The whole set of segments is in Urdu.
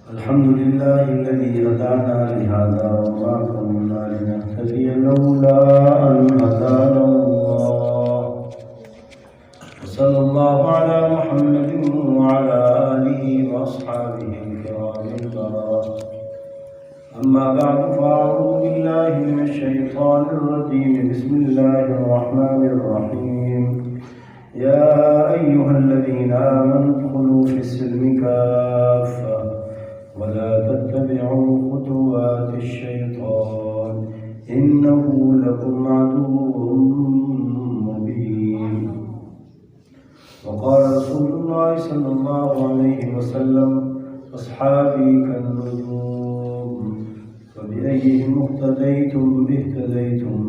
الحمد لله الذي هدانا لهذا وما كنا لنهتدي لولا أن هدانا الله وصلى الله على محمد وعلى آله وأصحابه الكرام البررة. أما بعد فأعوذ بالله من الشيطان الرجيم. بسم الله الرحمن الرحيم. يا أيها الذين آمنوا ادخلوا في السلم كافة ولا تتبعوا خطوات الشيطان إنه لكم عدو مبين. وقال رسول الله صلى الله عليه وسلم: أصحابي كالنجوم فبأيهم اقتديتم اهتديتم،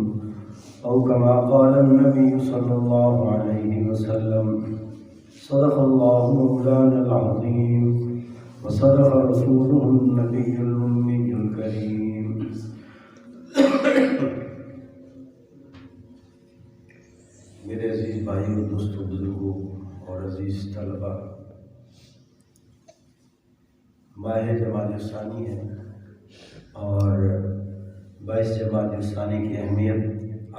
أو كما قال النبي صلى الله عليه وسلم. صدق الله مولانا العظيم وصدق رسوله النبي الأمي الكريم. میرے عزیز بھائیوں، دوستوں، بزرگوں اور عزیز طلباء، ماہ جمادی الثانی ہے اور 22 جمادی الثانی کی اہمیت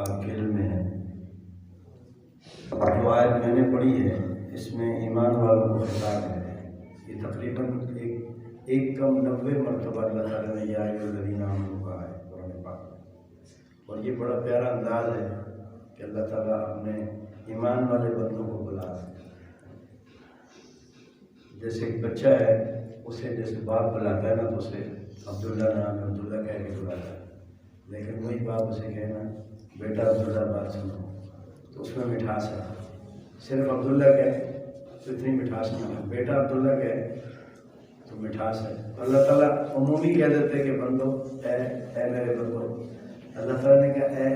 آپ کے علم میں ہے. جو آیت میں نے پڑھی ہے اس میں ایمان والوں کو خطاب ہے. یہ تقریباً ایک کم 90 مرتبہ اللہ تعالیٰ نے یا ایھا الذین آمنوا کہا ہے قرآن پاک میں. اور یہ بڑا پیارا انداز ہے کہ اللہ تعالیٰ اپنے ایمان والے بندوں کو بلا رہا ہے. جیسے ایک بچہ ہے، اسے جیسے باپ بلاتا ہے نا تو اسے عبداللہ نام ہے، عبداللہ کہہ کے بلاتا ہے. لیکن وہی باپ اسے کہنا بیٹا عبداللہ بات سنو تو اس میں مٹھاس ہے. صرف عبداللہ کہے تو اتنی مٹھاس نہیں ہے، بیٹا عبداللہ کہے تو مٹھاس ہے. اللہ تعالیٰ عمومی کہہ دیتے کہ بندو اے میرے بندو. اللہ تعالیٰ نے کہا اے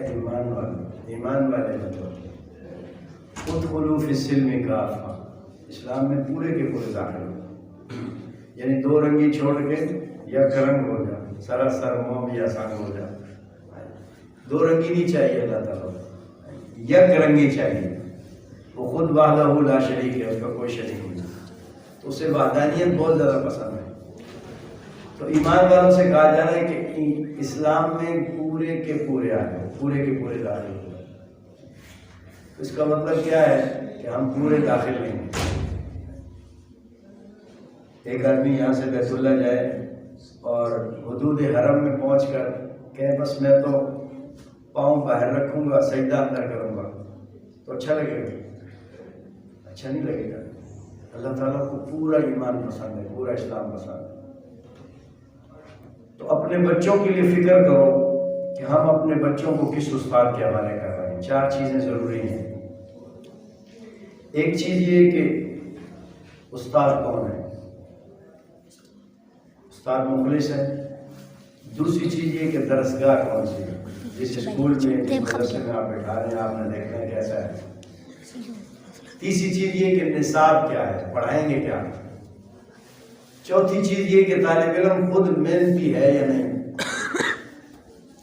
ایمان والے بندو، ادخلوا فی السلم کافہ، اسلام میں پورے کے پورے داخل ہو. یعنی دو رنگی چھوڑ کے یک رنگ ہو جا، سراسر موم یا سنگ ہو جا. دو رنگی نہیں چاہیے اللہ تعالیٰ، یک رنگی چاہیے. وہ خود وحدہ لا شریک ہے، اس کا کوئی شریک نہیں. تو اسے وحدانیت بہت زیادہ پسند ہے. تو ایمان والوں سے کہا جا رہا ہے کہ اسلام میں پورے کے پورے آ جائیں، پورے کے پورے داخل ہو جائیں. اس کا مطلب کیا ہے کہ ہم پورے داخل نہیں ہیں. ایک آدمی یہاں سے بیت اللہ جائے اور حدود حرم میں پہنچ کر کہ بس میں تو پاؤں باہر رکھوں گا، سجدہ اندر کروں گا، تو اچھا لگے گا؟ اچھا نہیں لگے گا. اللہ تعالیٰ کو پورا ایمان پسند ہے، پورا اسلام پسند ہے. تو اپنے بچوں کے لیے فکر کرو کہ ہم اپنے بچوں کو کس استاد کے حوالے کر رہے ہیں. 4 چیزیں ضروری ہیں. ایک چیز یہ کہ استاد کون ہے، استاد مخلص ہے. دوسری چیز یہ کہ درسگاہ کون سی ہے، جس اسکول میں جس مدرسے میں آپ بیٹھا رہے ہیں آپ نے دیکھنا ہے کیسا ہے. تیسری چیز یہ کہ نصاب کیا ہے، پڑھائیں گے کیا. چوتھی چیز یہ کہ طالب علم خود محنتی ہے یا نہیں.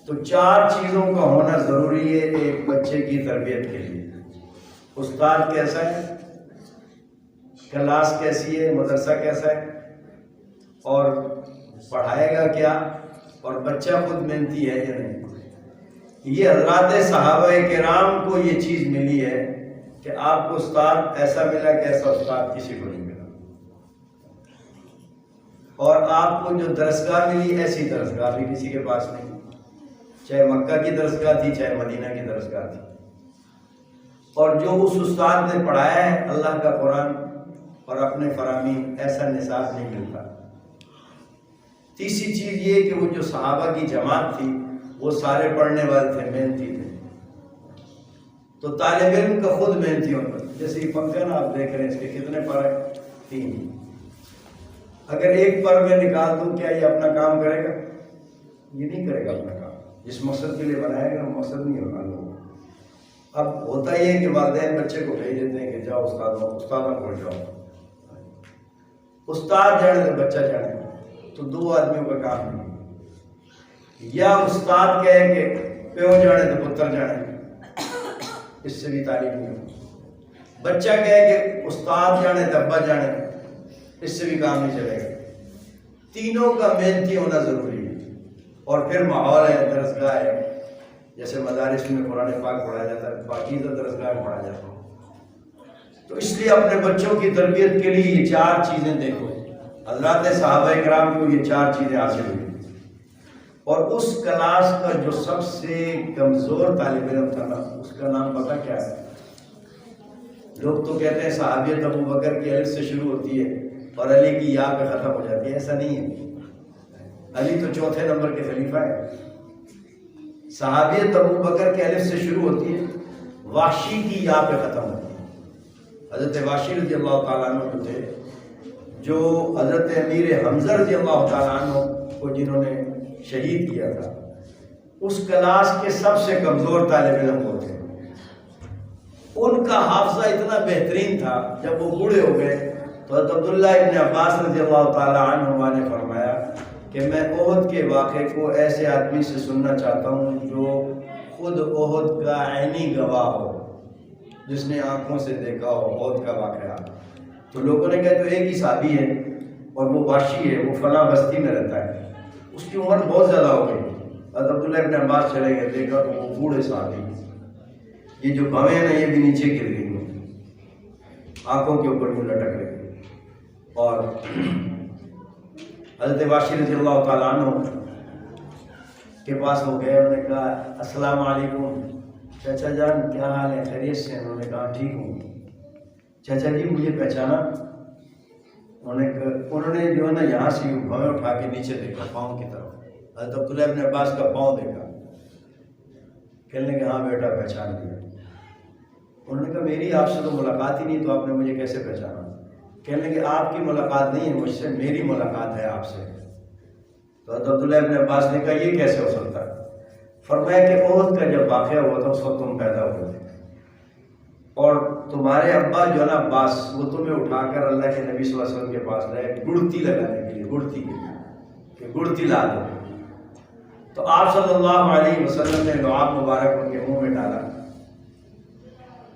تو 4 چیزوں کا ہونا ضروری ہے ایک بچے کی تربیت کے لیے. استاد کیسا ہے، کلاس کیسی ہے، مدرسہ کیسا ہے، اور پڑھائے گا کیا، اور بچہ خود محنتی ہے یا نہیں. یہ حضرات صحابہ کرام کو یہ چیز ملی ہے کہ آپ کو استاد ایسا ملا کہ ایسا استاد کسی کو نہیں ملا. اور آپ کو جو درسگاہ ملی ایسی درسگاہ بھی کسی کے پاس نہیں. چاہے مکہ کی درسگاہ تھی، چاہے مدینہ کی درسگاہ تھی. اور جو اس استاد نے پڑھایا ہے اللہ کا قرآن اور اپنے فرامین، ایسا نصاب نہیں ملتا. تیسری چیز یہ کہ وہ جو صحابہ کی جماعت تھی وہ سارے پڑھنے والے تھے، محنتی تھے. تو طالب علم کا خود محنتی ہونا. جیسے یہ پنکھا نا آپ دیکھ رہے ہیں، اس کے کتنے پر ہیں؟ 3. اگر ایک پر میں نکال دوں کیا یہ اپنا کام کرے گا؟ یہ نہیں کرے گا اپنا کام. جس مقصد کے لیے بنائے گا مقصد نہیں ہوگا لوگوں. اب ہوتا ہی ہے کہ والدین بچے کو بھیج دیتے ہیں کہ جاؤ استادوں کو جاؤ. استاد جانے تو بچہ جانے، تو 2 آدمیوں کا کام نہیں. یا استاد کہے کہ پیو جانے تو پتر جانے، اس سے بھی تعلیم نہیں ہوتی. بچہ کہے کہ استاد جانے تو ابا جانے، اس سے بھی کام نہیں چلے گا. تینوں کا محنتی ہونا ضروری ہے. اور پھر ماحول ہے، درسگاہ ہے، جیسے مدارس میں قرآن پاک پڑھایا جاتا ہے، پاکیزہ درسگاہ میں پڑھایا جاتا ہے. تو اس لیے اپنے بچوں کی تربیت کے لیے یہ 4 چیزیں دیکھو. حضرات صحابہ کرام کو یہ 4 چیزیں حاصل ہوئی. اور اس کلاس کا جو سب سے کمزور طالب علم تھا نا، اس کا نام پتہ کیا ہے؟ لوگ تو کہتے ہیں صحابیت ابو بکر کی الف سے شروع ہوتی ہے اور علی کی یا پہ ختم ہو جاتی ہے. ایسا نہیں ہے. علی تو چوتھے نمبر کے خلیفہ ہے. صحابیت ابو بکر کے الف سے شروع ہوتی ہے، وحشی کی یا پہ ختم ہوتی ہے. حضرت وحشی رضی اللہ تعالیٰ عنہ جو تھے، جو حضرت امیر حمزہ رضی اللہ تعالیٰ عنہ کو جنہوں نے شہید کیا تھا، اس کلاس کے سب سے کمزور طالب علم وہ تھے. ان کا حافظہ اتنا بہترین تھا، جب وہ بوڑھے ہو گئے تو حضرت عبداللہ ابن عباس رضی اللہ تعالیٰ عنہما نے فرمایا کہ میں احد کے واقعے کو ایسے آدمی سے سننا چاہتا ہوں جو خود احد کا عینی گواہ ہو، جس نے آنکھوں سے دیکھا ہو احد کا واقعہ. تو لوگوں نے کہا تو ایک ہی صحابی ہے اور وہ وحشی ہے، وہ فلاں بستی میں رہتا ہے، اس کی عمر بہت زیادہ ہو گئی. حضرت عبداللہ ابن عباس چلے گئے، دیکھا تو وہ بوڑھے صحابی، یہ جو بھویں ہیں نا یہ بھی نیچے گر گئی ہیں، آنکھوں کے اوپر بھی لٹک رہی. اور حضرت وحشی رضی اللہ تعالیٰ عنہ کے پاس ہو گئے. انہوں نے کہا السلام علیکم چچا جان، کیا حال ہے، خیریت سے؟ انہوں نے کہا ٹھیک ہوں. چچا جی مجھے پہچانا؟ انہوں نے جو ہے نا یہاں سے بھویں اٹھا کے نیچے دیکھا پاؤں کی طرف. حضرت عبداللہ ابن عباس کا پاؤں دیکھا. کہنے کہ ہاں بیٹا پہچان لیا. انہوں نے کہا میری آپ سے تو ملاقات ہی نہیں، تو آپ نے مجھے کیسے پہچانا؟ کہنے کہ آپ کی ملاقات نہیں ہے مجھ سے، میری ملاقات ہے آپ سے. تو حضرت عبداللہ ابن عباس نے کہا یہ کیسے ہو سکتا ہے؟ فرمایا کہ احد کا جب واقعہ ہوا تھا اس وقت تم پیدا ہوئے تھے، اور تمہارے ابا جو ہے نا عباس، وہ تمہیں اٹھا کر اللہ کے نبی صلی اللہ علیہ وسلم کے پاس لائے گڑتی لگانے کے لیے، گڑتی کے لیے کہ گڑتی لا دو. تو آپ صلی اللہ علیہ وسلم نے لعاب مبارک ان کے منہ میں ڈالا.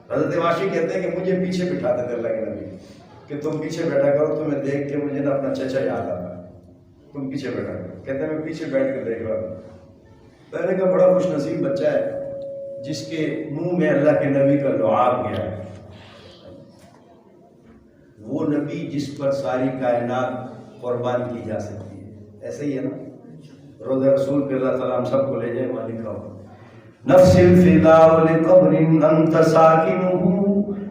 حضرت وحشی کہتے ہیں کہ مجھے پیچھے بٹھا دیتے اللہ کے نبی کہ تم پیچھے بیٹھا کرو، تمہیں دیکھ کے مجھے نا اپنا چچا یاد آتا ہے، تم پیچھے بیٹھا کرو. کہتے ہیں میں پیچھے بیٹھ کے دیکھ رہا ہوں. میں نے کہا بڑا خوش نصیب بچہ ہے جس کے منہ میں اللہ کے نبی کا لعاب گیا ہے. وہ نبی جس پر ساری کائنات قربان کی جا سکتی ہے. ایسے ہی ہے نا، روضہ رسول پہ اللہ تعالیٰ ہم سب کو لے جائے. وہاں لکھا ہو نفس الفداء لقبر انت ساکنه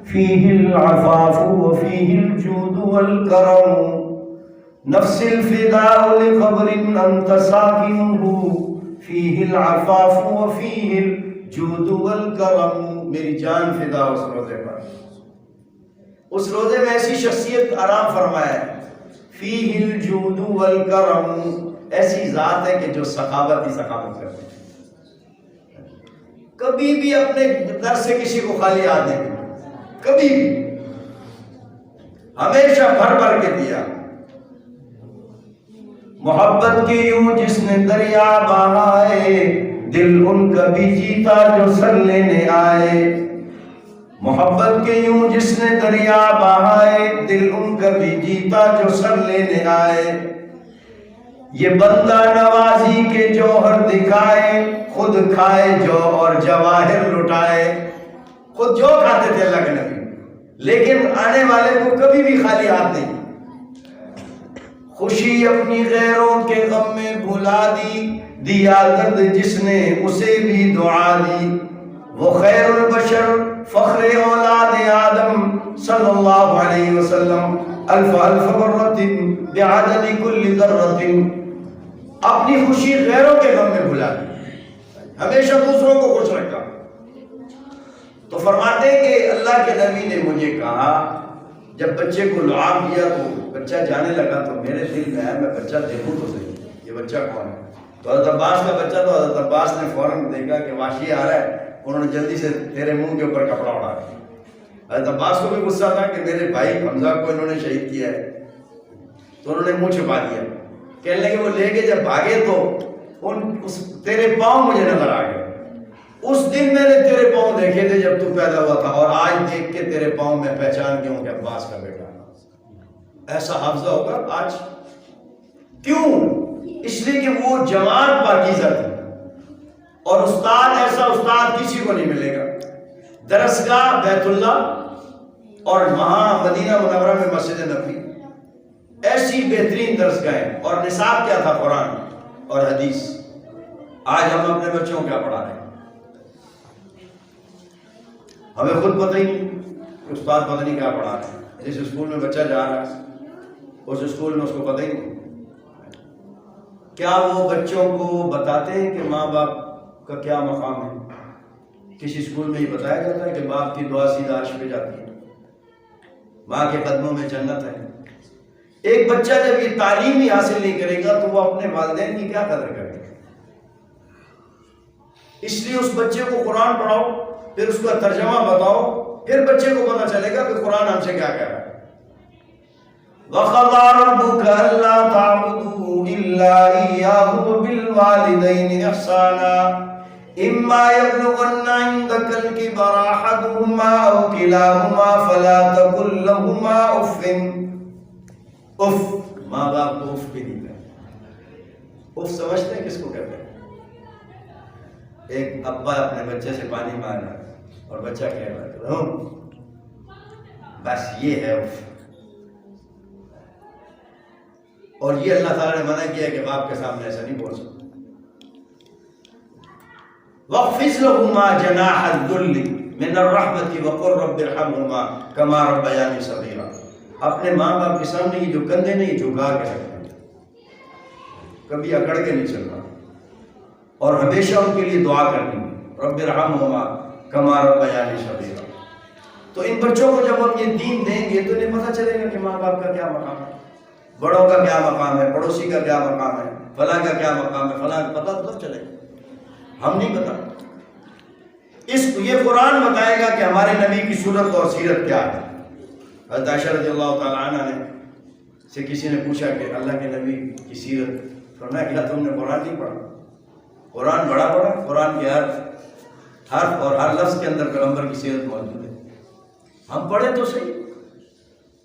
فيه العفاف وفيه الجود والكرم. نفس الفداء لقبر انت ساکنه فيه العفاف وفيه الجود والكرم. میری جان فدا اس روزے پر، اس روزے میں ایسی شخصیت آرام فرمائے. فيه الجود والكرم، ایسی ذات ہے کہ جو سخاوت ہی سخاوت کرتے ہیں. کبھی بھی اپنے در سے کسی کو خالی ہاتھ نہیں دیا، کبھی بھی، ہمیشہ بھر بھر کے دیا. محبت کی یوں جس نے دریا بہائے، دل ان کا بھی جیتا جو سر لینے آئے. محبت کے یوں جس نے دریا بہائے، دل ان کا بھی جیتا جو سر لینے آئے. یہ بندہ نوازی کے جوہر دکھائے، خود کھائے جو اور جواہر لٹائے. خود جو کھاتے تھے اللہ کے نبی، لیکن آنے والے کو کبھی بھی خالی ہاتھ نہیں. خوشی اپنی غیروں کے غم میں بھلا دی، دیا درد جس نے اسے بھی دعا دی. وہ خیر البشر فخر اولاد آدم صلی اللہ علیہ وسلم، الف الف مرت بعدد کل ذرۃ. اپنی خوشی غیروں کے غم میں بھلا دی، ہمیشہ دوسروں کو خوش رکھا. تو فرماتے ہیں کہ اللہ کے نبی نے مجھے کہا، جب بچے کو لعاب دیا تو بچہ جانے لگا، تو میرے دل میں آیا میں بچہ دیکھوں تو صحیح، یہ بچہ کون ہے؟ تو حضرت عباس کا بچہ. تو حضرت عباس نے فوراً دیکھا کہ وحشی آ رہا ہے، انہوں نے جلدی سے تیرے منہ کے اوپر کپڑا اڑا دیا. حضرت عباس کو بھی غصہ تھا کہ میرے بھائی حمزہ کو انہوں نے شہید کیا ہے، تو انہوں نے منہ چھپا دیا. کہنے لگے وہ لے کے جب بھاگے تو تیرے پاؤں مجھے نظر آ گئے. اس دن میں نے تیرے پاؤں دیکھے تھے جب تو پیدا ہوا تھا، اور آج دیکھ کے تیرے پاؤں میں پہچان گیا ہوں کہ عباس کا بیٹا. ایسا حافظہ ہوگا آج؟ کیوں اس لیے کہ وہ جماعت پاکیزہ تھی، اور استاد ایسا استاد کسی کو نہیں ملے گا۔ درسگاہ بیت اللہ اور وہاں مدینہ منورہ میں مسجد نبوی ایسی بہترین درسگاہیں، اور نصاب کیا تھا؟ قرآن اور حدیث۔ آج ہم اپنے بچوں کو کیا پڑھا رہے ہیں؟ ہمیں خود پتہ ہی نہیں کہ استاد پتہ نہیں کیا پڑھا رہے ہیں۔ جس اسکول میں بچہ جا رہا ہے اس اسکول میں اس کو پتہ ہی نہیں۔ کیا وہ بچوں کو بتاتے ہیں کہ ماں باپ کا کیا مقام ہے؟ کسی اسکول میں یہ بتایا جاتا ہے کہ باپ کی دعا سیدھا عرش پہ جاتی ہے، ماں کے قدموں میں جنت ہے؟ ایک بچہ جب یہ تعلیم ہی حاصل نہیں کرے گا تو وہ اپنے والدین کی کیا قدر کرے گا؟ اس لیے اس بچے کو قرآن پڑھاؤ، پھر اس کا ترجمہ بتاؤ، پھر بچے کو پتہ چلے گا کہ قرآن ہم سے کیا کہہ رہا ہے۔ وَقَضَىٰ رَبُّكَ أَلَّا تَعْبُدُوا إِلَّا إِيَّاهُ وَبِالْوَالِدَيْنِ إِحْسَانًا إِمَّا يَبْلُغَنَّ عِندَكَ الْكِبَرَ أَحَدُهُمَا أَوْ كِلَاهُمَا فَلَا تَقُل لَّهُمَا أُفٍّ۔ اف، ماں باپ کو اف بھی نہیں کہتے۔ اف سمجھتے ہیں کس کو کہتے ہیں؟ ایک ابا اپنے بچے سے پانی مانگ رہا ہے اور بچہ کہہ رہا ہے بس یہ ہے اف۔ اور یہ اللہ تعالیٰ نے منع کیا کہ باپ کے سامنے ایسا نہیں بول سکتے۔ وَاخْفِضْ لَهُمَا جَنَاحَ الذُّلِّ مِنَ الرَّحْمَةِ وَقُلْ رَبِّ ارْحَمْهُمَا كَمَا رَبَّيَانِي صَغِيرًا۔ اپنے ماں باپ کے سامنے یہ جو کندھے نہیں جھکا کے رکھنا، کبھی اکڑ کے نہیں چلنا، اور ہمیشہ ان کے لیے دعا کرنی، رب ارحمہما کما ربیانی صغیرا۔ تو ان بچوں کو جب ہم یہ دین دیں گے تو انہیں پتہ چلے گا کہ ماں باپ کا کیا مقام ہے، بڑوں کا کیا مقام ہے، پڑوسی کا کیا مقام ہے، فلاں کا کیا مقام ہے، فلاں کا پتہ تو چلے گا، ہم نہیں پتہ۔ یہ قرآن بتائے گا کہ ہمارے نبی کی صورت اور سیرت کیا ہے۔ حضرت عائشہ رضی اللہ تعالیٰ عنہ نے سے کسی نے پوچھا کہ اللہ کے نبی کی سیرت، فرمایا کیا تم نے قرآن نہیں پڑھا؟ قرآن بڑا پڑھا، قرآن کے ہر حرف اور ہر لفظ کے اندر پیغمبر کی سیرت موجود ہے۔ ہم پڑھیں تو صحیح،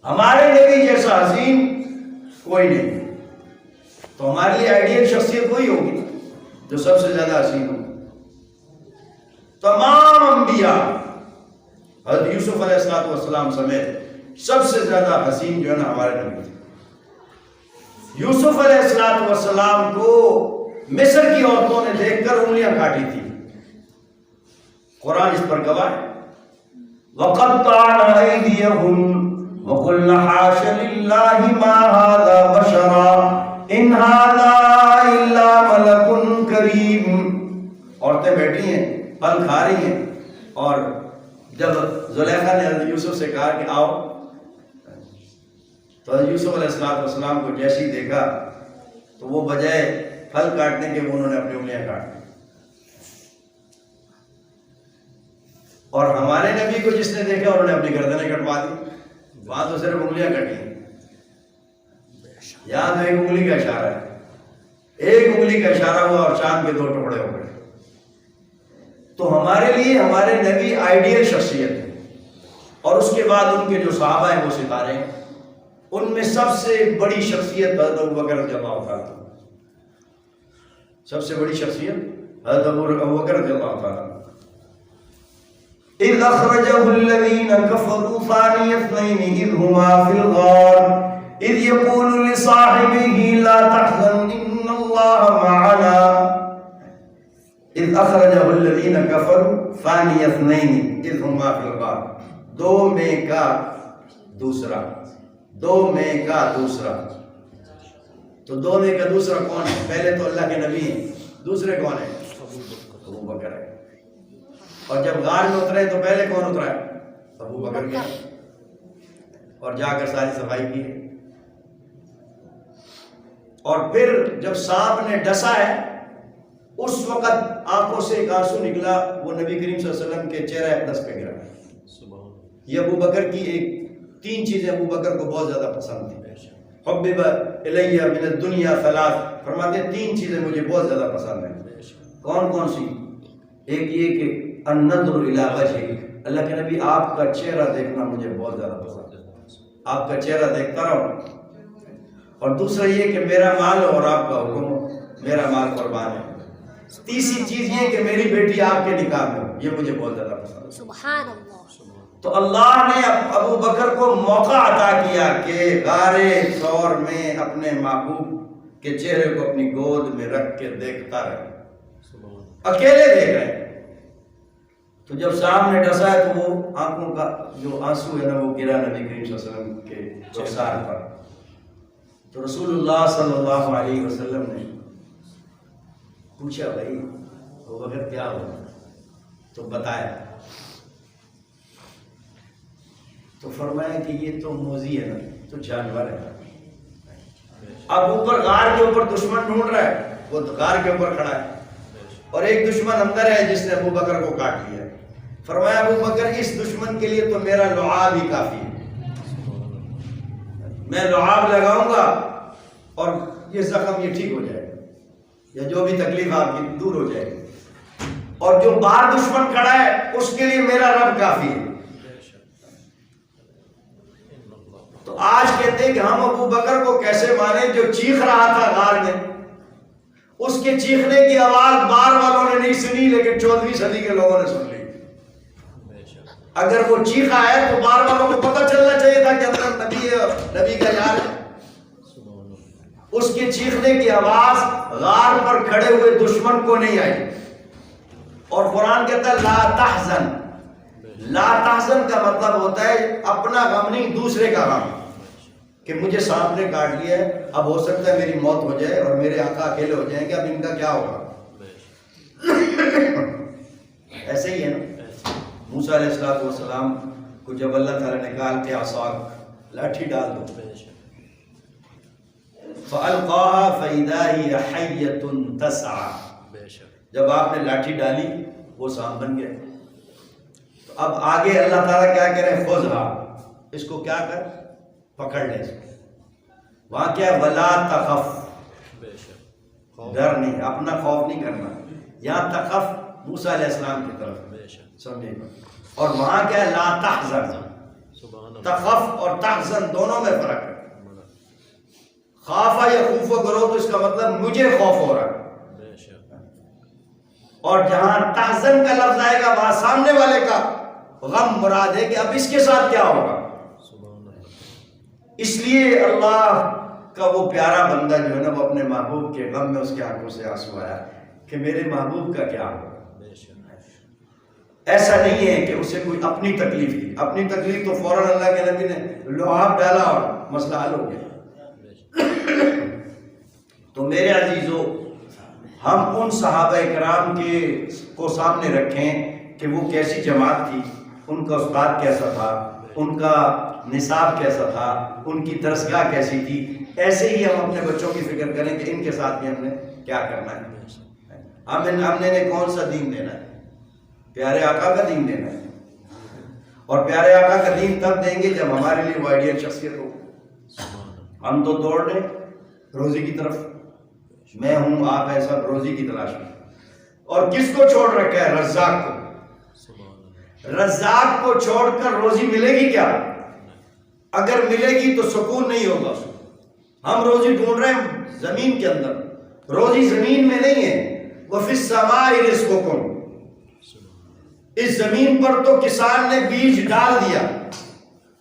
ہمارے نبی جیسا حسین کوئی نہیں، تو ہمارے لیے آئیڈیل شخصیت وہی ہوگی جو سب سے زیادہ حسین ہو۔ تمام انبیاء حضرت یوسف علیہ السلام سمیت سب سے زیادہ حسین جو ہے نا ہمارے نبی تھے۔ یوسف علیہ السلام کو مصر کی عورتوں نے دیکھ کر انگلیاں کاٹی تھی، قرآن اس پر گواہ ہے۔ وَقَطَّعْنَ أَيْدِيَهُمْ وَقُلْنَ حَاشَ لِلَّهِ مَا هَذَا بَشَرًا إِنْ هَذَا إِلَّا مَلَكٌ كَرِيمٌ۔ عورتیں بیٹھی ہیں، پھل کھا رہی ہیں، اور جب زلیخا نے حضرت یوسف سے کہا کہ آؤ، تو حضرت یوسف علیہ السلام کو جیسے ہی دیکھا تو وہ بجائے پھل کاٹنے کے انہوں نے اپنی انگلیاں کاٹ دی۔ اور ہمارے نبی کو جس نے دیکھا انہوں نے اپنی گردنیں کٹوا دی، وہاں تو صرف انگلیاں کٹی، یہاں تو ایک انگلی کا اشارہ ہے، ایک انگلی کا اشارہ ہوا اور چاند کے 2 ٹکڑے ہو گئے۔ تو ہمارے لیے ہمارے نبی آئیڈیل شخصیت ہے، اور اس کے بعد ان کے جو صحابہ ہیں وہ ستارے ہیں۔ ان میں سب سے بڑی شخصیت حضرت ابوبکر رضی اللہ عنہ، سب سے بڑی شخصیت حضرت ابوبکر رضی اللہ عنہ۔ اذ اخرجه الذين كفروا ثاني اثنين اذ هما في الغار اذ يقول لصاحبه لا تحزن ان الله معنا اذ اخرجه الذين كفروا ثاني اثنين اذ هما في الغار۔ دو میں کا دوسرا، دو میں کا دوسرا، تو دو میں کا دوسرا کون ہے؟ پہلے تو اللہ کے نبی ہیں، دوسرے کون ہیں؟ ابوبکر ہے۔ اور جب غار میں اترے تو پہلے کون اترا ہے؟ ابوبکر گیا اور جا کر ساری صفائی کی ہے۔ اور پھر جب سانپ نے ڈسا ہے اس وقت آنکھوں سے ایک آنسو نکلا، وہ نبی کریم صلی اللہ علیہ وسلم کے چہرہ اقدس پہ گرا۔ یہ ابوبکر کی 3 چیزیں ابوبکر کو بہت زیادہ پسند تھیں۔ حبب الیہ من الدنیا ثلاث، فرماتے ہیں 3 چیزیں مجھے بہت زیادہ پسند ہیں۔ کون کون سی؟ ایک یہ کہ النظر الی وجہک، اللہ کے نبی آپ کا چہرہ دیکھنا مجھے بہت زیادہ پسند ہے، آپ کا چہرہ دیکھتا رہوں۔ اور دوسرا یہ کہ میرا مال اور آپ کا حکم ہو، میرا مال قربان ہے. تیسری چیز یہ کہ میری بیٹی آپ کے نکاح میں ہو، یہ مجھے بہت زیادہ پسند ہے. سبحان اللہ. تو اللہ نے ابو بکر کو موقع عطا کیا کہ غار ثور میں اپنے محبوب کے چہرے کو اپنی گود میں رکھ کے دیکھتا رہے، اکیلے دیکھ رہے ہیں. تو جب سامنے ڈسا ہے تو وہ آنکھوں کا جو آنسو ہے نا وہ گرا نبی کریم صلی اللہ علیہ وسلم کے رخسار پر. تو رسول اللہ صلی اللہ علیہ وسلم نے پوچھا بھائی وہ وقت کیا ہوا؟ تو بتایا. تو فرمایا کہ یہ تو موذی ہے نا، تو جانور ہے. اب اوپر غار کے اوپر دشمن ڈھونڈ رہا ہے، وہ غار کے اوپر کھڑا ہے اور ایک دشمن اندر ہے جس نے ابو بکر کو کاٹ لیا. فرمایا ابو بکر اس دشمن کے لیے تو میرا لعاب ہی کافی ہے، میں لعاب لگاؤں گا اور یہ زخم یہ ٹھیک ہو جائے گا، یا جو بھی تکلیف آپ کی دور ہو جائے گی. اور جو باہر دشمن کھڑا ہے اس کے لیے میرا رب کافی ہے. تو آج کہتے ہیں کہ ہم ابو بکر کو کیسے مانیں جو چیخ رہا تھا غار میں. اس کے چیخنے کی آواز بار والوں نے نہیں سنی لیکن 14ویں صدی کے لوگوں نے سن لی. اگر وہ چیخا ہے تو بار والوں کو پتہ چلنا چاہیے تھا کہ اندر نبی ہے، نبی کا یار ہے. اس کے چیخنے کی آواز غار پر کھڑے ہوئے دشمن کو نہیں آئی. اور قرآن کہتا ہے لا تحزن. لا تحزن کا مطلب ہوتا ہے اپنا غم نہیں، دوسرے کا غم. کہ مجھے سانپ نے کاٹ لیا ہے، اب ہو سکتا ہے میری موت ہو جائے اور میرے آقا اکیلے ہو جائیں گے، اب ان کا کیا ہوگا. ایسے ہی ہے نا. موسیٰ علیہ السلام کو جب اللہ تعالیٰ نے کہا کہ عصاک، لاٹھی ڈال دو، فَأَلْقَاهَا فَإِذَا هِيَ حَيَّةٌ تَسْعَىٰ. جب آپ نے لاٹھی ڈالی وہ سانپ بن گیا. تو اب آگے اللہ تعالیٰ کیا کہہ رہے ہیں؟ خُذْهَا، اس کو کیا کر، پکڑ لے. اس کو وہاں کیا ہے؟ وَلَا تَخَفْ، ڈر نہیں، اپنا خوف نہیں کرنا. یہاں تخف موسیٰ علیہ السلام کی طرف سمجھے گا. اور وہاں کیا ہے؟ لا تحزن. تخف اور تحزن دونوں میں فرق ہے. خوفا یا خوف کرو تو اس کا مطلب مجھے خوف ہو رہا ہے. اور جہاں تحزن کا لفظ آئے گا وہاں سامنے والے کا غم مراد ہے کہ اب اس کے ساتھ کیا ہوگا. اس لیے اللہ کا وہ پیارا بندہ جو ہے نا وہ اپنے محبوب کے غم میں اس کے آنکھوں سے آنسو آیا کہ میرے محبوب کا کیا ہوگا. ایسا نہیں ہے کہ اسے کوئی اپنی تکلیف تھی. اپنی تکلیف تو فوراً اللہ کے نبی نے لعاب ڈالا اور مسئلہ حل ہو گیا. تو میرے عزیزو، ہم ان صحابہ کرام کو سامنے رکھیں کہ وہ کیسی جماعت تھی، ان کا استاد کیسا تھا، ان کا نصاب کیسا تھا، ان کی درسگاہ کیسی تھی. ایسے ہی ہم اپنے بچوں کی فکر کریں کہ ان کے ساتھ بھی ہم نے کیا کرنا ہے. ہم نے کون سا دین دینا ہے؟ پیارے آقا کا دین دینا ہے. اور پیارے آقا کا دین تب دیں گے جب ہمارے لیے وہ آئیڈیل شخصیت ہو. ہم تو دوڑ رہے روزی کی طرف، میں ہوں، آپ ہے، سب روزی کی تلاش میں. اور کس کو چھوڑ رکھا ہے؟ رزاق کو. رزاق کو چھوڑ کر روزی ملے گی کیا؟ اگر ملے گی تو سکون نہیں ہوگا. ہم روزی ڈھونڈ رہے ہیں زمین کے اندر، روزی زمین میں نہیں ہے. وَفِي السَّمَاءِ رِزْقُكُمْ. اس زمین پر تو کسان نے بیج ڈال دیا،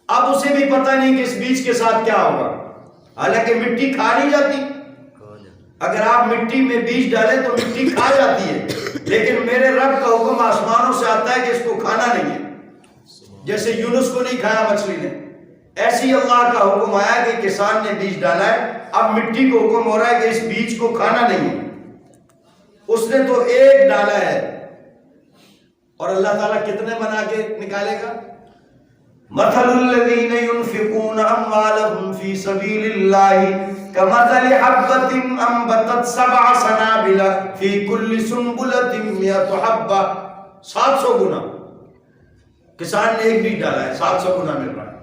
اب اسے بھی پتہ نہیں کہ اس بیج کے ساتھ کیا ہوگا. حالانکہ مٹی کھا نہیں جاتی. اگر آپ مٹی میں بیج ڈالیں تو مٹی کھا جاتی ہے، لیکن میرے رب کا حکم آسمانوں سے آتا ہے کہ اس کو کھانا نہیں ہے. جیسے یونس کو نہیں کھایا مچھلی نے، ایسے ہی اللہ کا حکم آیا کہ کسان نے بیج ڈالا ہے، اب مٹی کو حکم ہو رہا ہے کہ اس بیج کو کھانا نہیں ہے. اس نے تو ایک ڈالا ہے اور اللہ تعالیٰ کتنے بنا کے نکالے گا. مثل الذین ينفقون اموالهم فی سبیل اللہ کمثل حبۃ انبتت سبع سنابل فی کل سنبلۃ مئۃ حبۃ. 700 گنا کسان نے ایک بیج ڈالا ہے، 700 گنا مل رہا ہے.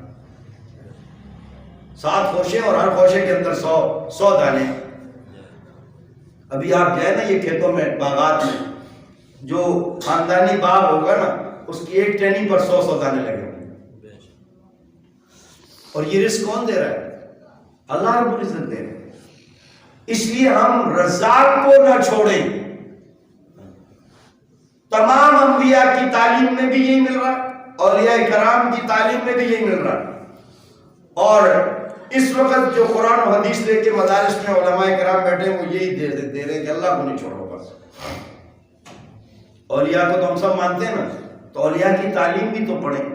7 خوشے اور ہر خوشے کے اندر 100 دانے. ابھی آپ جائیں نا یہ کھیتوں میں، باغات میں، جو خاندانی باغ ہوگا نا اس کی ایک ٹہنی پر 100 دانے لگے ہوئے. اور یہ رزق کون دے رہا ہے؟ اللہ رب العزت دے رہا ہے. اس لیے ہم رزاق کو نہ چھوڑیں. تمام انبیاء کی تعلیم میں بھی یہی مل رہا ہے، اولیاء کرام کی تعلیم میں بھی یہی مل رہا ہے. اور اس وقت جو قرآن و حدیث لے کے مدارس میں علماء کرام بیٹھے ہیں وہ یہی دے رہے ہیں کہ اللہ کو نہیں چھوڑو بس. اولیاء کو تو ہم سب مانتے ہیں نا، تو اولیاء کی تعلیم بھی تو پڑھیں،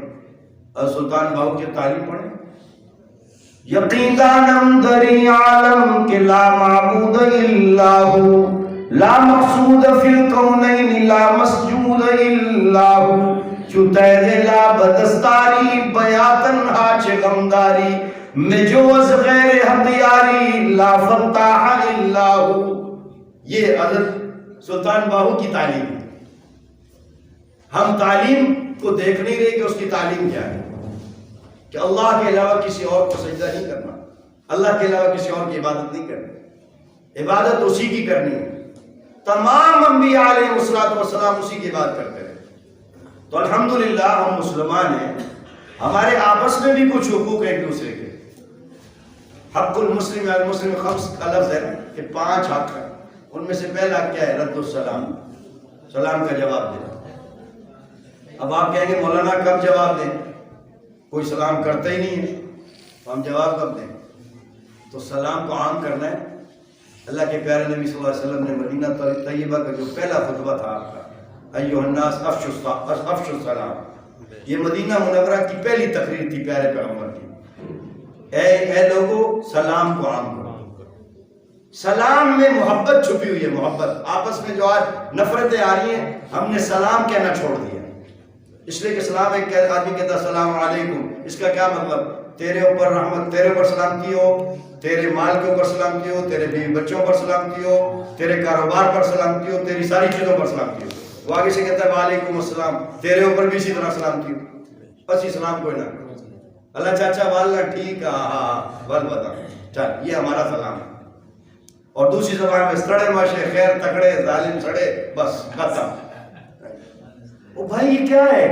اور سلطان باہو کی تعلیم پڑھیں. یقین دانم دری عالم کے لا معبود الا ہو، لا مقصود فی الکونین لا مسجود الا ہو، چوتید لا بدستاری بیاتن آچ غمداری، میں جو از غیر حقیاری لا فتاح الا ہو. یہ حضرت سلطان باہو کی تعلیم ہے. ہم تعلیم کو دیکھ نہیں رہے کہ اس کی تعلیم کیا ہے، کہ اللہ کے علاوہ کسی اور کو سجدہ نہیں کرنا، اللہ کے علاوہ کسی اور کی عبادت نہیں کرنی، عبادت اسی کی کرنی ہے. تمام انبیاء علیہ السلام اسی کی عبادت کرتے رہے. تو الحمدللہ ہم مسلمان ہیں، ہمارے آپس میں بھی کچھ حقوق ہیں ایک دوسرے کے. حق المسلم علی المسلم خمس کا لفظ ہے کہ 5 حق ہیں. ان میں سے پہلا کیا ہے؟ رد السلام، سلام کا جواب دینا. اب آپ کہیں گے مولانا کب جواب دیں؟ کوئی سلام کرتا ہی نہیں ہے تو ہم جواب کب دیں؟ تو سلام کو عام کرنا ہے. اللہ کے پیارے نبی صلی اللہ علیہ وسلم نے مدینہ طیبہ کا جو پہلا خطبہ تھا آپ کا، ایھا الناس افشوا السلام، یہ مدینہ منورہ کی پہلی تقریر تھی پیارے پیغمبر کی. اے لوگو سلام کو عام کرو. سلام میں محبت چھپی ہوئی ہے، محبت. آپس میں جو آج نفرتیں آ رہی ہیں، ہم نے سلام کہنا چھوڑ دیا. اس لیے کہ سلام ایک آدمی کہتا ہے السلام علیکم، اس کا کیا مطلب؟ تیرے اوپر رحمت، تیرے اوپر سلامتی ہو، تیرے مال کے اوپر سلامتی ہو، تیرے بیوی بچوں پر سلامتی ہو، تیرے کاروبار پر سلامتی ہو، تیری ساری چیزوں پر سلامتی ہو. وہ آگے سے کہتا ہے وعلیکم السلام، تیرے اوپر بھی اسی طرح سلامتی ہو. بس اسلام کوئی نہ اللہ چاچا واللہ ٹھیک ہے، ہاں بل بتا چل، یہ ہمارا سلام ہے. اور دوسری زبان میں سڑے ماشے خیر تکڑے ظالم سڑے، بس ختم. او بھائی یہ کیا ہے؟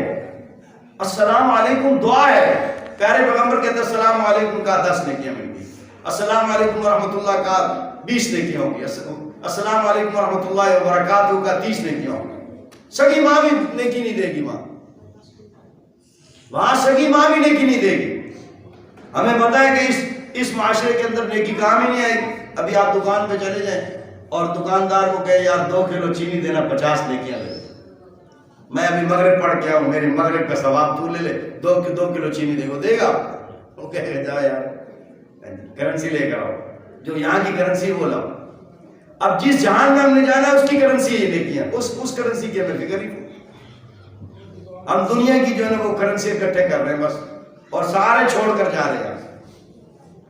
السلام علیکم دعا ہے. پیارے پیغمبر کہتے ہیں السلام علیکم کا 10 نیکیاں ملیں گی، السلام علیکم ورحمۃ اللہ کا 20 نیکیاں ہوں گی، السلام علیکم ورحمۃ اللہ وبرکاتہ کا 30 نیکیاں ہوں گی. سگی ماں بھی نیکی نہیں دے گی، وہاں سگی ماں بھی نیکی نہیں دے گی. ہمیں پتا ہے کہ اس معاشرے کے اندر نیکی کام ہی نہیں آئے گی. ابھی آپ دکان پہ چلے جائیں اور دکاندار کو کہے یار 2 کلو چینی دینا، 50 نیکیاں لے. میں ابھی مغرب پڑھ کے آؤں، میری مغرب کا ثواب تو لے لے، 2 کلو چینی دے. وہ دے گا؟ وہ کہے گا جا یار کرنسی لے کر آؤ، جو یہاں کی کرنسی وہ لاؤ. اب جس جہان میں ہم نے جانا ہے اس کی کرنسی یہ نیکیاں، اس کرنسی کی ہمیں فکر ہی نہیں. ہم دنیا کی جو ہے نا وہ کرنسی اکٹھے کر رہے ہیں بس، اور سارے چھوڑ کر جا رہے ہیں.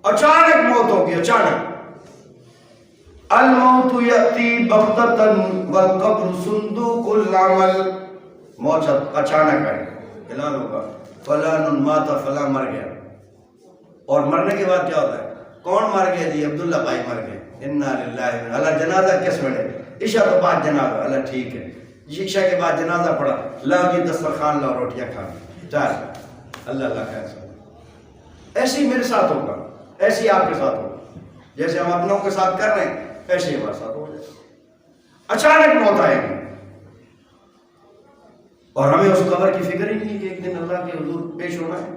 اچانک موت ہوگی، اچانک. الموت یأتی بغتۃ والقبر صندوق العمل. موت اچانک آئے، اعلان ہوگا فلان مات، فلاں مر گیا. اور مرنے کے بعد کیا ہوتا ہے؟ کون مر گیا؟ جی عبداللہ بھائی مر گئے. انا للہ، اللہ جنازہ کس میں ہے؟ عشاء تو بعد جنازہ، اللہ ٹھیک ہے. عشاء کے بعد جنازہ پڑھا، لاؤ جی دسترخوان لاؤ، روٹیاں کھانا، چل اللہ اللہ خیر. ایسے ہی میرے ساتھ ہوگا، ایسے ہی آپ کے ساتھ ہوگا. جیسے ہم اپنوں کے ساتھ کر رہے ہیں ایسے ہی ہمارے ساتھ ہو جائے. اچانک موت آئے گی اور ہمیں اس قبر کی فکر ہی نہیں ہے کہ ایک دن اللہ کے حضور پیش ہونا ہے.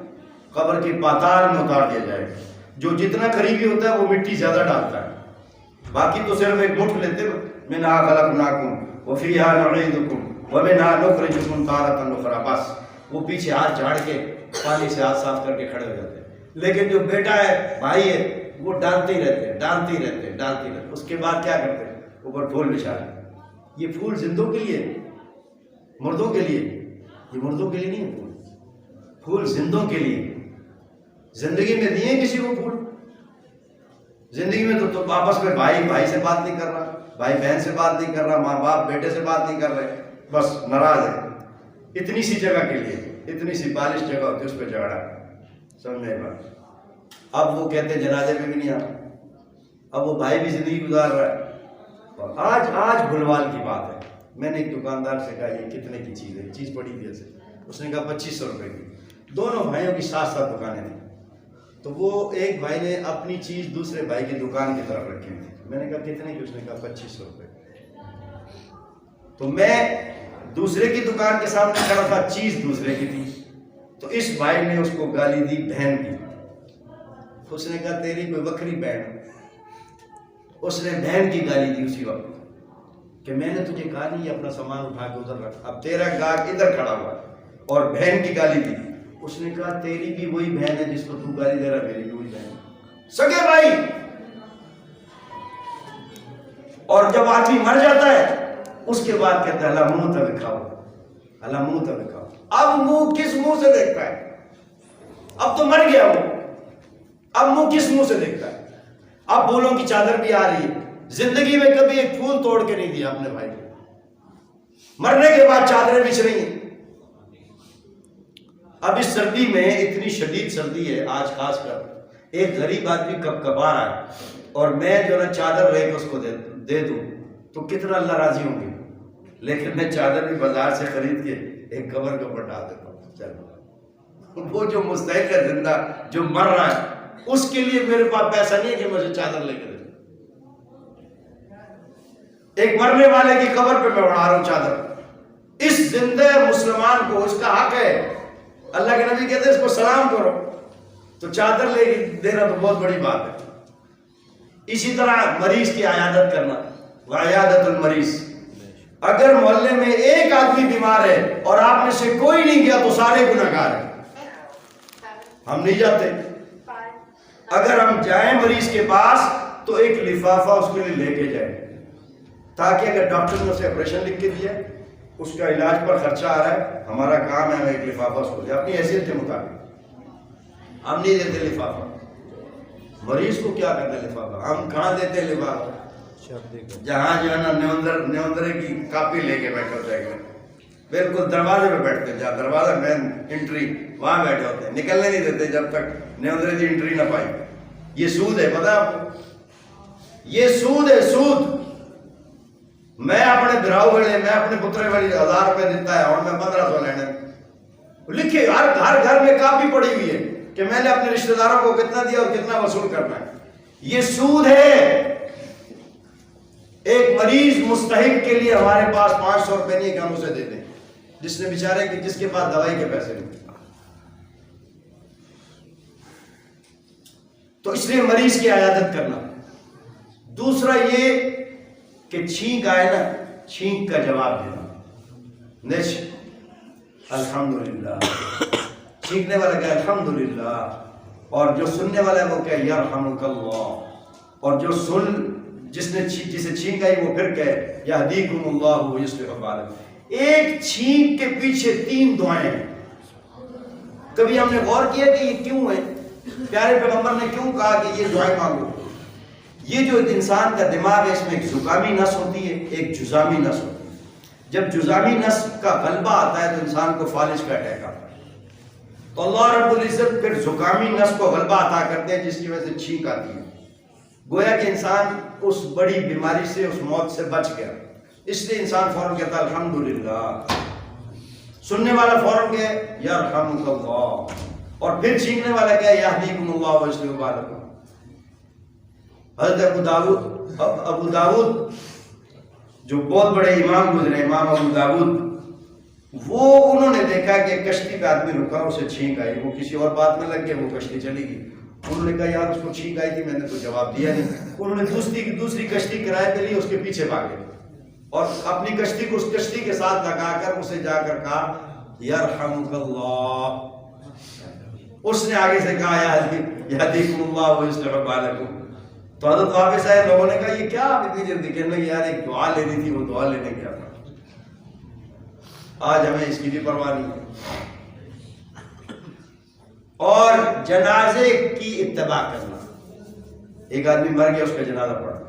قبر کے پاتال میں اتار دیا جائے گا. جو جتنا قریبی ہوتا ہے وہ مٹی زیادہ ڈالتا ہے، باقی تو صرف ایک مٹھ لیتے. منہا خلقناکم وفیہا نعیدکم ومنہا نخرجکم تارۃ اخری. بس وہ پیچھے ہاتھ جھاڑ کے پانی سے ہاتھ صاف کر کے کھڑے ہو جاتے ہیں. لیکن جو بیٹا ہے، بھائی ہے، وہ ڈالتے ہی رہتے ہیں، ڈالتے ہی رہتے ہیں، ڈالتے ہی رہتے ہیں. اس کے بعد کیا کرتے ہیں؟ اوپر پھول بچھا رہے ہیں. یہ پھول زندوں کے لیے، مردوں کے لیے. یہ مردوں کے لیے نہیں ہے پھول، پھول زندوں کے لیے. زندگی میں دیے کسی کو پھول؟ زندگی میں تو آپس میں بھائی بھائی سے بات نہیں کر رہا، بھائی بہن سے بات نہیں کر رہا، ماں باپ بیٹے سے بات نہیں کر رہے، بس ناراض ہے. اتنی سی جگہ کے لیے، اتنی سی بالش جگہ ہوتی ہے اس پہ جھگڑا. سمجھنے بات. اب وہ کہتے ہیں جنازے میں بھی نہیں آتا. اب وہ بھائی بھی زندگی گزار رہا ہے. اور آج بھلوال کی بات ہے. میں نے ایک دکاندار سے کہا یہ کتنے کی چیز ہے؟ چیز پڑی تھی ایسے. اس نے کہا 2500 روپے کی. دونوں بھائیوں کی 7 دکانیں تھیں. تو وہ ایک بھائی نے اپنی چیز دوسرے بھائی کی دکان کی طرف رکھی تھی. میں نے کہا کتنے کی؟ اس نے کہا 2500 روپے. تو میں دوسرے کی دکان کے سامنے کھڑا تھا, چیز دوسرے کی تھی. تو اس بھائی نے اس کو گالی دی بہن کی. اس نے کہا تیری کوئی بکری بہن. اس نے بہن کی گالی دی اسی وقت کہ میں نے تجھے کہا نہیں یہ اپنا سامان اٹھا کے ادھر رکھ, اب تیرا گاہک ادھر کھڑا ہوا اور بہن کی گالی دی. اس نے کہا تیری بھی وہی بہن ہے جس کو تو گالی دے رہا, میری بھی وہی بہن ہے, سگے بھائی. اور جب آدمی مر جاتا ہے اس کے بعد کہتا ہے اللہ منہ تک کھاؤ, اللہ منہ تک کھاؤ. اب منہ کس منہ سے دیکھتا ہے؟ اب تو مر گیا وہ, اب منہ کس منہ سے دیکھتا ہے؟ اب پھولوں کی چادر بھی آ رہی ہے. زندگی میں کبھی ایک پھول توڑ کے نہیں دیا اپنے بھائی کو, مرنے کے بعد چادریں بچھ رہی ہیں. اب اس سردی میں اتنی شدید سردی ہے آج, خاص کر ایک غریب آدمی کب کبا رہا ہے اور میں جو نا چادر لے کے اس کو دے دوں تو کتنا اللہ راضی ہوں گے. لیکن میں چادر بھی بازار سے خرید کے ایک قبر کے اوپر ڈال دیتا ہوں. چلو, وہ جو مستحق ہے زندہ, جو مر رہا ہے, اس کے لیے میرے پاس پیسہ نہیں ہے کہ مجھے چادر لے کے دے. ایک مرنے والے کی قبر پہ میں اڑا رہا ہوں چادر. اس زندہ مسلمان کو اس کا حق ہے. اللہ کے نبی کہتے ہیں اس کو سلام کرو, تو چادر لے کے دینا تو بہت بڑی بات ہے. اسی طرح مریض کی عیادت کرنا, وعیادت المریض. اگر محلے میں ایک آدمی بیمار ہے اور آپ میں سے کوئی نہیں گیا تو سارے گنہگار ہیں. ہم نہیں جاتے. اگر ہم جائیں مریض کے پاس تو ایک لفافہ اس کے لیے لے کے جائیں, تاکہ اگر ڈاکٹر نے اسے آپریشن لکھ کے دیا, اس کا علاج پر خرچہ آ رہا ہے, ہمارا کام ہے ہمیں ایک لفافہ اس کو دے اپنی حیثیت کے مطابق. ہم نہیں دیتے لفافہ. مریض کو کیا کرنا لفافہ؟ ہم کہاں دیتے لفافہ؟ جہاں جو ہے نا نیوندرے کی کاپی لے کے بیٹھے ہوتے ہیں, بالکل دروازے پہ بیٹھتے ہیں, جہاں دروازہ مین انٹری وہاں بیٹھے ہوتے ہیں, نکلنے نہیں دیتے جب تک نیوندرے کی انٹری نہ پائی. یہ سود ہے, پتہ ہے آپ کو؟ یہ سود ہے, سود. میں اپنے دراؤ والے, میں اپنے پترے والی 1000 روپے دیتا ہے اور میں 1500 لینے لکھے. ہر گھر میں کاپی پڑی ہوئی ہے کہ میں نے اپنے رشتہ داروں کو کتنا دیا اور کتنا وصول کرنا ہے. یہ سود ہے. ایک مریض مستحق کے لیے ہمارے پاس 500 روپے نہیں کہ ہم اسے دے دیں, جس نے بیچارے کہ جس کے پاس دوائی کے پیسے نہیں. تو اس لیے مریض کی عیادت کرنا. دوسرا یہ کہ چھینک آئے نا, چھینک کا جواب دینا. نش الحمدللہ, چھینکنے والا کہے الحمدللہ, اور جو سننے والا ہے وہ کہے یرحمک اللہ, اور جو جسے چھینک آئی وہ پھر کہے یہدیکم اللہ ویصلح بالکم. ایک چھینک کے پیچھے 3 دعائیں ہیں. کبھی ہم نے غور کیا کہ یہ کیوں ہے؟ پیارے پیغمبر نے کیوں کہا کہ یہ دعائیں مانگو؟ یہ جو انسان کا دماغ ہے اس میں ایک زکامی نس ہوتی ہے, ایک جزامی نس ہوتی ہے. جب جزامی نس کا غلبہ آتا ہے تو انسان کو فالج کا اٹیک آتا ہے. تو اللہ رب العزت پھر زکامی نس کو غلبہ عطا کرتے ہیں جس کی وجہ سے چھینک آتی ہے. گویا کہ انسان اس بڑی بیماری سے, اس موت سے بچ گیا. اس لیے انسان فوراً کہتا ہے الحمدللہ. سننے والا فوراً کہے یرحمک اللہ, اور پھر چھینکنے والا کہے یہدیکم اللہ ویصلح بالکم. حضرت ابو داود جو بہت بڑے امام گزرے, امام ابو داود, وہ انہوں نے دیکھا کہ کشتی پہ آدمی رکا, اسے چھینک آئی, وہ کسی اور بات میں لگ گیا, وہ کشتی چلی گئی. انہوں نے کہا یار اس کو چھینک آئی تھی, میں نے تو جواب دیا نہیں. انہوں نے دوسری کشتی کرائے پہ لی, اس کے پیچھے بھاگے اور اپنی کشتی کو اس کشتی کے ساتھ لگا کر اسے جا کر کہا یرحمک اللہ. اس نے آگے سے کہا یہدیکم اللہ ویصلح بالکم. تو حضرت واپس آئے, لوگوں نے کہا یہ کیا آپ اتنی جلدی کہنے لگے؟ یار ایک دعا لینی تھی, وہ دعا لینے گیا تھا. آج ہمیں اس کی بھی پرواہ نہیں. اور جنازے کی اتباع کرنا. ایک آدمی مر گیا, اس کا جنازہ پڑھنا,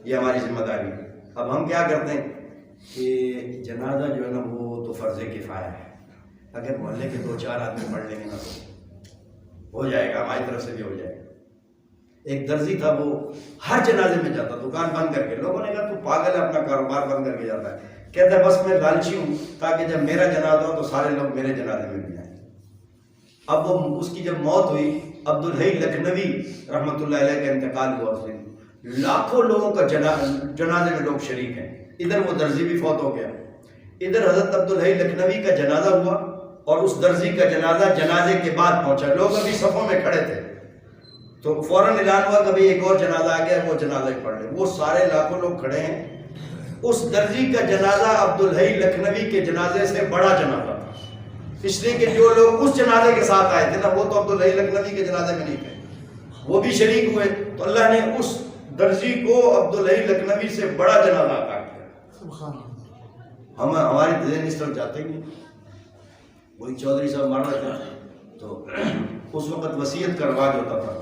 یہ ہماری ذمہ داری ہے. اب ہم کیا کرتے ہیں کہ جنازہ جو ہے نا وہ تو فرض کفایہ ہے. اگر محلے کے 2-4 آدمی پڑھ لیں گے نا تو ہو جائے گا, ہماری طرف سے بھی ہو جائے گا. ایک درزی تھا, وہ ہر جنازے میں جاتا, دکان بند کر کے. لوگوں نے کہا تو پاگل ہے, اپنا کاروبار بند کر کے جاتا ہے. کہتا ہے بس میں لالچی ہوں تاکہ جب میرا جنازہ ہو تو سارے لوگ میرے جنازے میں بھی آئیں. اب وہ اس کی جب موت ہوئی, عبدالحی لکھنوی رحمۃ اللہ علیہ کا انتقال ہوا اس دن, لاکھوں لوگوں کا جنازے میں لوگ شریک ہیں. ادھر وہ درزی بھی فوت ہو گیا, ادھر حضرت عبدالحی لکھنوی کا جنازہ ہوا اور اس درزی کا جنازہ جنازے کے بعد پہنچا. لوگ ابھی صفوں میں کھڑے تھے تو فوراً اعلان ہوا کہ بھئی ایک اور جنازہ آ گیا, وہ جنازہ ہی پڑھ لیں. وہ سارے لاکھوں لوگ کھڑے ہیں. اس درزی کا جنازہ عبدالحی لکھنوی کے جنازے سے بڑا جنازہ تھا, اس لیے کہ جو لوگ اس جنازے کے ساتھ آئے تھے نا, وہ تو عبدالحی لکھنوی کے جنازے میں نہیں تھے, وہ بھی شریک ہوئے. تو اللہ نے اس درزی کو عبدالحی لکھنوی سے بڑا جنازہ عطا کیا. ہماری ذہن اس طرف جاتے ہی نہیں. وہی چودھری صاحب مر رہے تھے تو اس وقت وصیت کا رواج ہوتا تھا.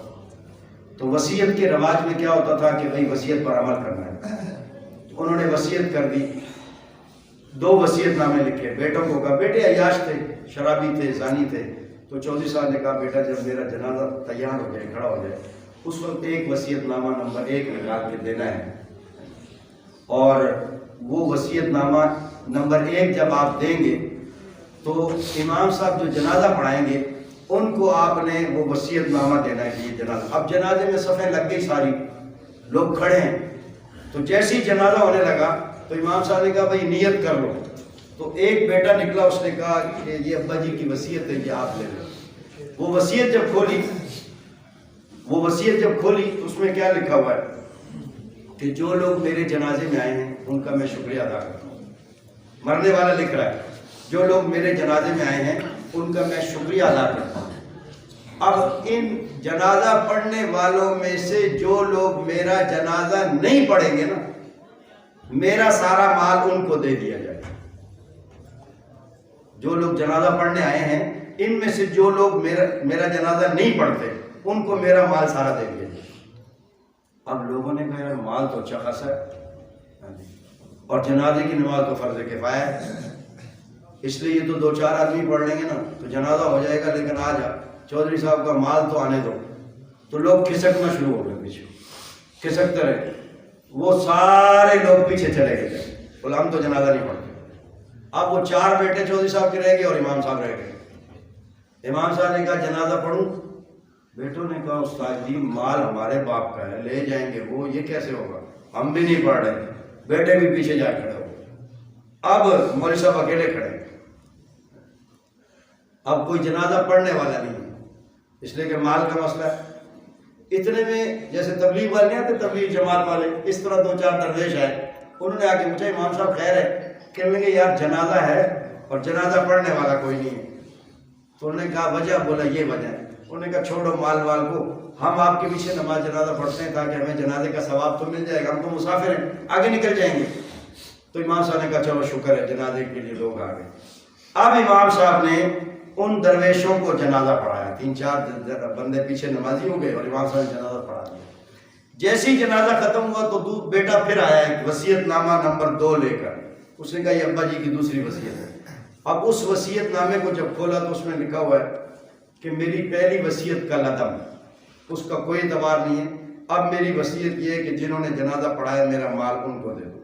تو وصیت کے رواج میں کیا ہوتا تھا کہ بھئی وصیت پر عمل کرنا ہے. انہوں نے وصیت کر دی, 2 وصیت نامے لکھے. بیٹوں کو کہا, بیٹے عیاش تھے, شرابی تھے, زانی تھے. تو چودھری صاحب نے کہا بیٹا جب میرا جنازہ تیار ہو جائے, کھڑا ہو جائے, اس وقت ایک وصیت نامہ نمبر 1 نکال کے دینا ہے. اور وہ وصیت نامہ نمبر 1 جب آپ دیں گے تو امام صاحب جو جنازہ پڑھائیں گے ان کو آپ نے وہ وصیت نامہ دینا ہے کہ یہ جنازہ. اب جنازے میں صفیں لگ گئی, ساری لوگ کھڑے ہیں. تو جیسے ہی جنازہ ہونے لگا تو امام صاحب نے کہا بھئی نیت کر لو. تو ایک بیٹا نکلا, اس نے کہا کہ یہ ابا جی کی وصیت ہے, یہ آپ لے لو. وہ وصیت جب کھولی تو اس میں کیا لکھا ہوا ہے کہ جو لوگ میرے جنازے میں آئے ہیں ان کا میں شکریہ ادا کرتا ہوں. مرنے والا لکھ رہا ہے جو لوگ میرے جنازے میں آئے ہیں ان کا میں شکریہ ادا کرتا ہوں. اب ان جنازہ پڑھنے والوں میں سے جو لوگ میرا جنازہ نہیں پڑھیں گے نا, میرا سارا مال ان کو دے دیا جائے. جو لوگ جنازہ پڑھنے آئے ہیں ان میں سے جو لوگ میرا جنازہ نہیں پڑھتے ان کو میرا مال سارا دے دیا جائے. اب لوگوں نے کہا یار مال تو اچھا خاصا ہے اور جنازے کی نماز تو فرض کفایہ ہے, اس لیے یہ تو 2-4 آدمی پڑھ لیں گے نا تو جنازہ ہو جائے گا, لیکن آ جا چودھری صاحب کا مال تو آنے دو. تو لوگ کھسکنا شروع ہو گئے, پیچھے کھسکتے رہے. وہ سارے لوگ پیچھے چلے گئے, بولا ہم تو جنازہ نہیں پڑھتے. اب وہ 4 بیٹے چودھری صاحب کے رہ گئے اور امام صاحب رہ گئے. امام صاحب نے کہا جنازہ پڑھوں. بیٹوں نے کہا استاد جی مال ہمارے باپ کا ہے, لے جائیں گے وہ, یہ کیسے ہوگا, ہم بھی نہیں پڑھ رہے. بیٹے بھی پیچھے جا کھڑے ہو. اب مولوی صاحب اکیلے کھڑے, اب کوئی جنازہ پڑھنے والا نہیں, اس لیے کہ مال کا مسئلہ ہے. اتنے میں جیسے تبلیغ والے نہیں آتے, تبلیغ جماعت والے, اس طرح 2-4 درویش آئے. انہوں نے آ کے پوچھا امام صاحب خیر ہے؟ کہنے لگے یار جنازہ ہے اور جنازہ پڑھنے والا کوئی نہیں ہے. تو انہوں نے کہا وجہ, بولا یہ وجہ ہے. انہوں نے کہا چھوڑو مال وال کو, ہم آپ کے پیچھے نماز جنازہ پڑھتے ہیں تاکہ ہمیں جنازے کا ثواب تو مل جائے گا, ہم تو مسافر ہیں, آگے نکل جائیں گے. تو امام صاحب نے کہا چلو شکر ہے جنازے کے لیے لوگ آ گئے. اب امام صاحب نے ان درویشوں کو جنازہ پڑھایا, 3-4 بندے پیچھے نمازی ہو گئے اور امام صاحب نے جنازہ پڑھا دیا. جیسے ہی جنازہ ختم ہوا تو بیٹا پھر آیا ایک وصیت نامہ نمبر 2 لے کر. اس نے کہا یہ ابا جی کی دوسری وصیت ہے. اب اس وصیت نامے کو جب کھولا تو اس میں لکھا ہوا ہے کہ میری پہلی وصیت کا لدم, اس کا کوئی اعتبار نہیں ہے. اب میری وصیت یہ ہے کہ جنہوں نے جنازہ پڑھایا میرا مال ان کو دے دو.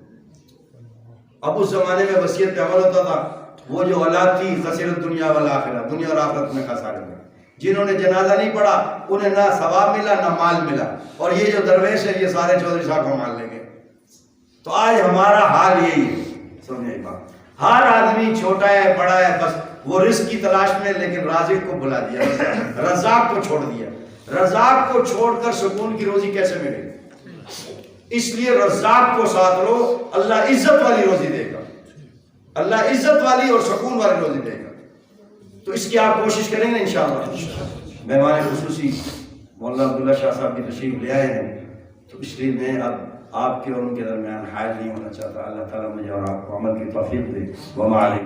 اب اس زمانے میں وصیت پہ عمل ہوتا تھا. وہ جو اولاد تھی خسرت دنیا والآخرہ, دنیا اور آخرت میں خسارے میں. جنہوں نے جنازہ نہیں پڑھا انہیں نہ ثواب ملا نہ مال ملا, اور یہ جو درویش ہے یہ سارے چودھری صاحب کو مال لیں گے. تو آج ہمارا حال یہی ہے. سمجھے بات, ہر آدمی چھوٹا ہے بڑا ہے, بس وہ رزق کی تلاش میں, لیکن رازق کو بھلا دیا, رزاق کو چھوڑ دیا. رزاق کو چھوڑ کر سکون کی روزی کیسے ملے گی؟ اس لیے رزاق کو ساتھ لو, اللہ عزت والی روزی دے گا, اللہ عزت والی اور سکون والی روزی دے گا. تو اس کی آپ کوشش کریں گے انشاءاللہ. مہمان خصوصی مولانا عبداللہ شاہ صاحب کی تشریف لے آئے ہیں, تو اس لیے میں اب آپ کے اور ان کے درمیان حائل نہیں ہونا چاہتا. اللہ تعالیٰ مجھے اور آپ کو عمل کی توفیق دے. وما علیکم.